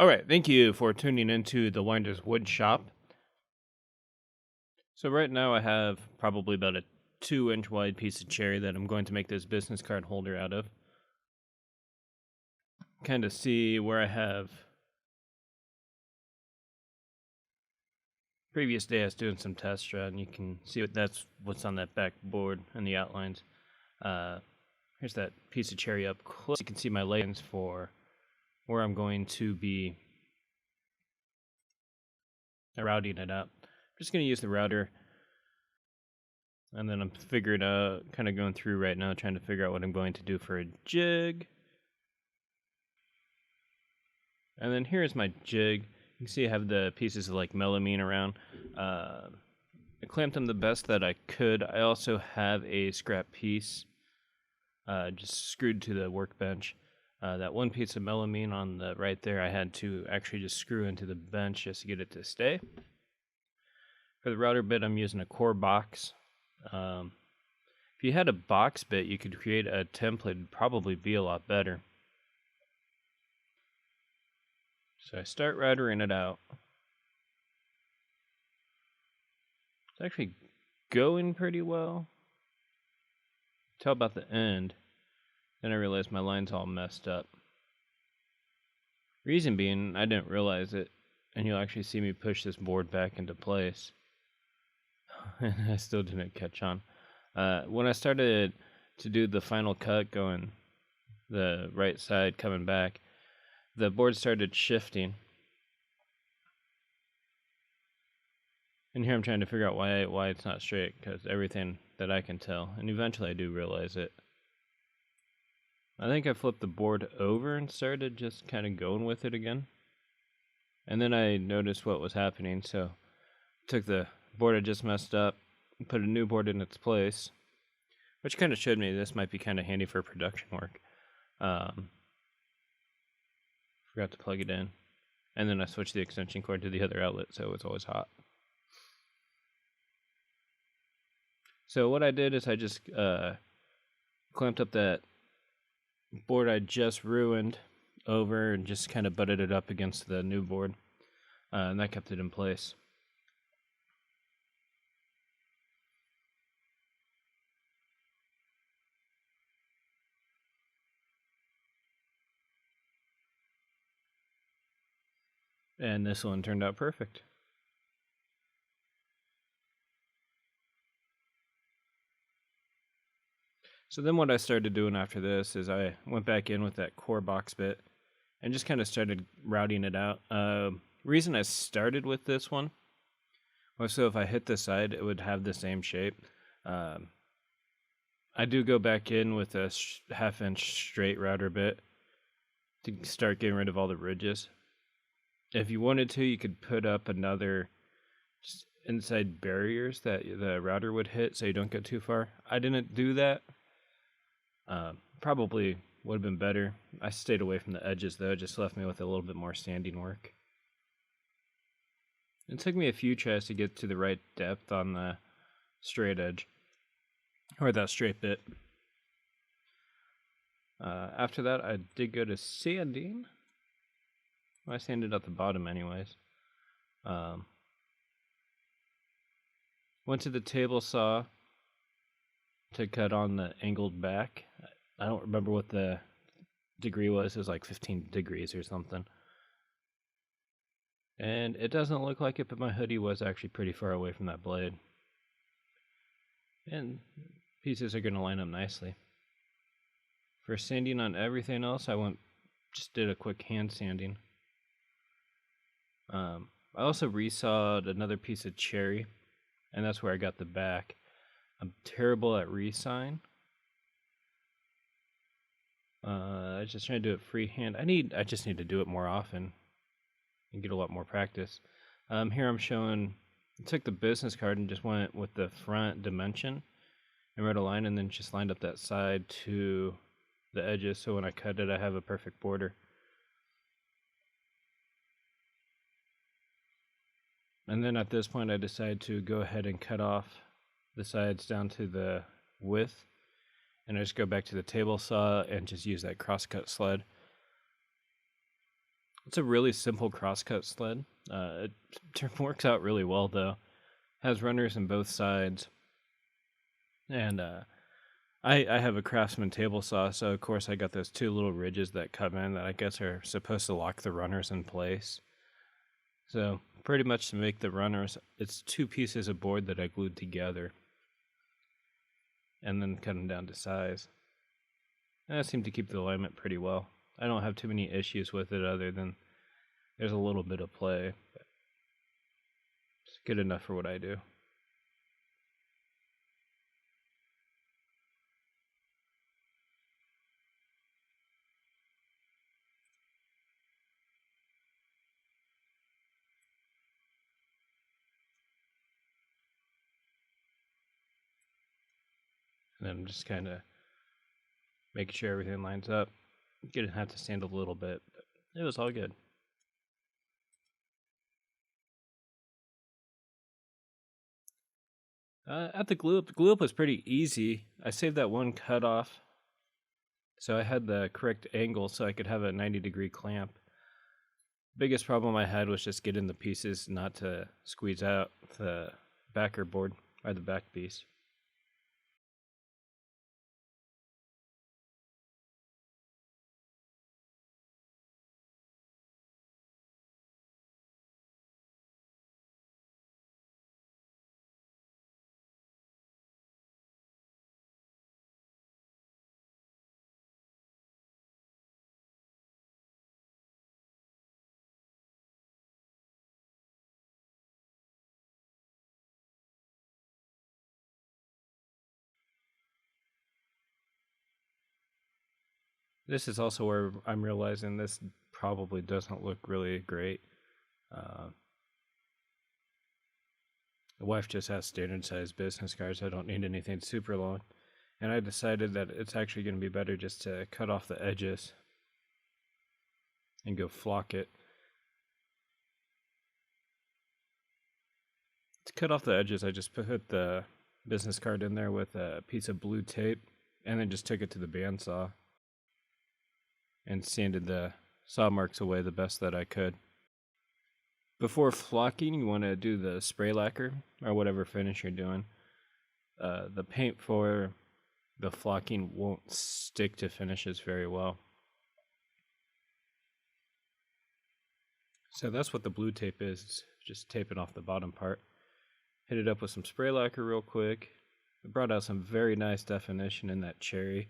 All right, thank you for tuning into the Winder's Wood Shop. So right now I have probably about a 2-inch wide piece of cherry that I'm going to make this business card holder out of. Kind of see where I have. Previous day I was doing some test run, and you can see what's on that back board and the outlines. Here's that piece of cherry up close. You can see my layings for where I'm going to be routing it out. I'm just going to use the router, and then I'm kind of going through right now, trying to figure out what I'm going to do for a jig. And then here's my jig. You can see I have the pieces of like melamine around. I clamped them the best that I could. I also have a scrap piece just screwed to the workbench. That one piece of melamine on the right there, I had to actually just screw into the bench just to get it to stay. For the router bit, I'm using a core box. If you had a box bit, you could create a template. It'd probably be a lot better. So I start routering it out. It's actually going pretty well. Tell about the end. Then I realized my line's all messed up. Reason being, I didn't realize it, and you'll actually see me push this board back into place. And I still didn't catch on. When I started to do the final cut, going the right side coming back, the board started shifting. And here I'm trying to figure out why it's not straight, because everything that I can tell, and eventually I do realize it. I think I flipped the board over and started just kind of going with it again. And then I noticed what was happening, so took the board I just messed up and put a new board in its place, which kind of showed me this might be kind of handy for production work. Forgot to plug it in. And then I switched the extension cord to the other outlet, so it was always hot. So what I did is I just clamped up that board I just ruined over and just kind of butted it up against the new board, and that kept it in place. And this one turned out perfect. So then what I started doing after this is I went back in with that core box bit and just kind of started routing it out. Reason I started with this one was so if I hit the side, it would have the same shape. I do go back in with a half-inch straight router bit to start getting rid of all the ridges. If you wanted to, you could put up another just inside barriers that the router would hit so you don't go too far. I didn't do that. Probably would have been better. I stayed away from the edges though, it just left me with a little bit more sanding work. It took me a few tries to get to the right depth on the straight edge, or that straight bit. After that, I did go to sanding. Well, I sanded at the bottom anyways. Went to the table saw to cut on the angled back. I don't remember what the degree was. It was like 15 degrees or something. And it doesn't look like it, but my hoodie was actually pretty far away from that blade. And pieces are going to line up nicely. For sanding on everything else, I just did a quick hand sanding. I also resawed another piece of cherry, and that's where I got the back. I'm terrible at resawing. I just try to do it freehand. I just need to do it more often and get a lot more practice. Here I'm showing, I took the business card and just went with the front dimension and wrote a line and then just lined up that side to the edges so when I cut it I have a perfect border. And then at this point I decided to go ahead and cut off the sides down to the width, and I just go back to the table saw and just use that crosscut sled. It's a really simple crosscut sled. It works out really well though. Has runners on both sides, and I have a Craftsman table saw, so of course I got those two little ridges that come in that I guess are supposed to lock the runners in place. So pretty much to make the runners, it's two pieces of board that I glued together and then cut them down to size. And that seemed to keep the alignment pretty well. I don't have too many issues with it other than there's a little bit of play. But it's good enough for what I do. And then I'm just kind of making sure everything lines up. Gonna have to sand a little bit, but it was all good. At the Gloop was pretty easy. I saved that one cut off, so I had the correct angle so I could have a 90-degree clamp. Biggest problem I had was just getting the pieces not to squeeze out the backer board or the back piece. This is also where I'm realizing this probably doesn't look really great. Uh, the wife just has standard sized business cards. I don't need anything super long. And I decided that it's actually going to be better just to cut off the edges and go flock it. To cut off the edges, I just put the business card in there with a piece of blue tape and then just took it to the bandsaw and sanded the saw marks away the best that I could. Before flocking, you want to do the spray lacquer or whatever finish you're doing. The paint for the flocking won't stick to finishes very well. So that's what the blue tape is. It's just taping off the bottom part. Hit it up with some spray lacquer real quick. It brought out some very nice definition in that cherry.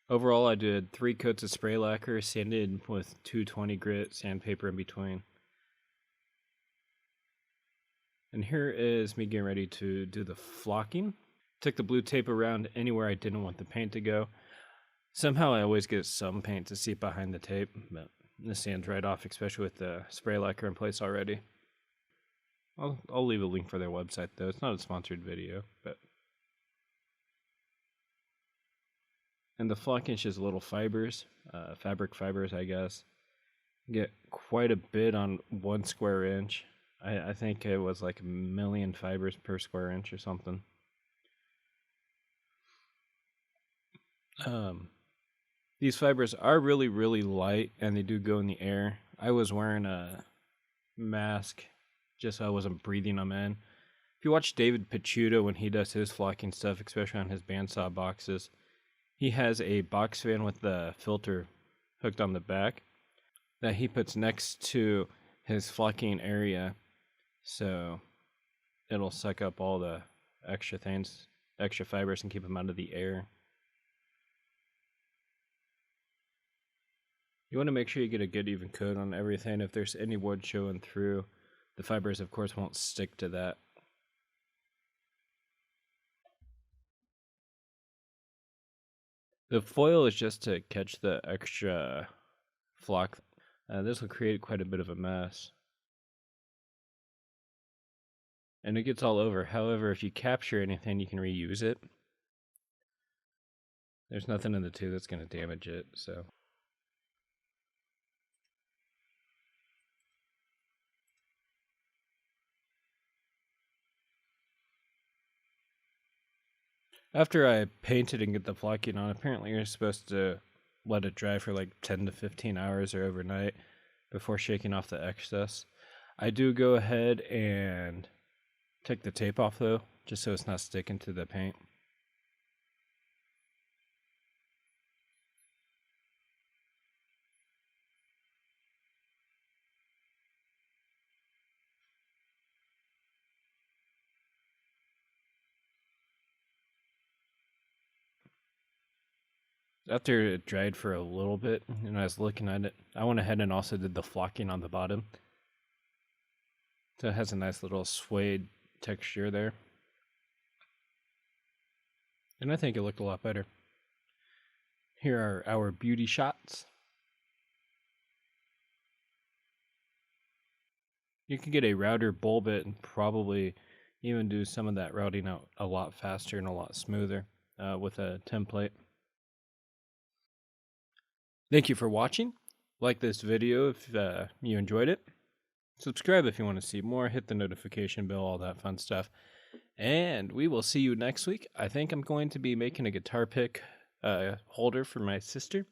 Overall, I did 3 coats of spray lacquer, sanded with 220 grit sandpaper in between. And here is me getting ready to do the flocking. Took the blue tape around anywhere I didn't want the paint to go. Somehow I always get some paint to seep behind the tape, but this sands right off, especially with the spray lacquer in place already. I'll leave a link for their website though. It's not a sponsored video, but. And the flocking is just little fibers, fabric fibers, I guess. Get quite a bit on 1 square inch. I think it was like 1,000,000 fibers per square inch or something. These fibers are really, really light, and they do go in the air. I was wearing a mask just so I wasn't breathing them in. If you watch David Picciuto when he does his flocking stuff, especially on his bandsaw boxes, he has a box fan with the filter hooked on the back that he puts next to his flocking area, so it'll suck up all the extra things, extra fibers, and keep them out of the air. You want to make sure you get a good even coat on everything. If there's any wood showing through, the fibers of course won't stick to that. The foil is just to catch the extra flock. This will create quite a bit of a mess. And it gets all over. However, if you capture anything, you can reuse it. There's nothing in the tube that's going to damage it, so. After I painted and get the flocking on, apparently you're supposed to let it dry for like 10 to 15 hours or overnight before shaking off the excess. I do go ahead and take the tape off though, just so it's not sticking to the paint. After it dried for a little bit and I was looking at it, I went ahead and also did the flocking on the bottom. So it has a nice little suede texture there. And I think it looked a lot better. Here are our beauty shots. You can get a router bulb bit and probably even do some of that routing out a lot faster and a lot smoother with a template. Thank you for watching. Like this video if you enjoyed it. Subscribe if you want to see more. Hit the notification bell, all that fun stuff. And we will see you next week. I think I'm going to be making a guitar pick holder for my sister.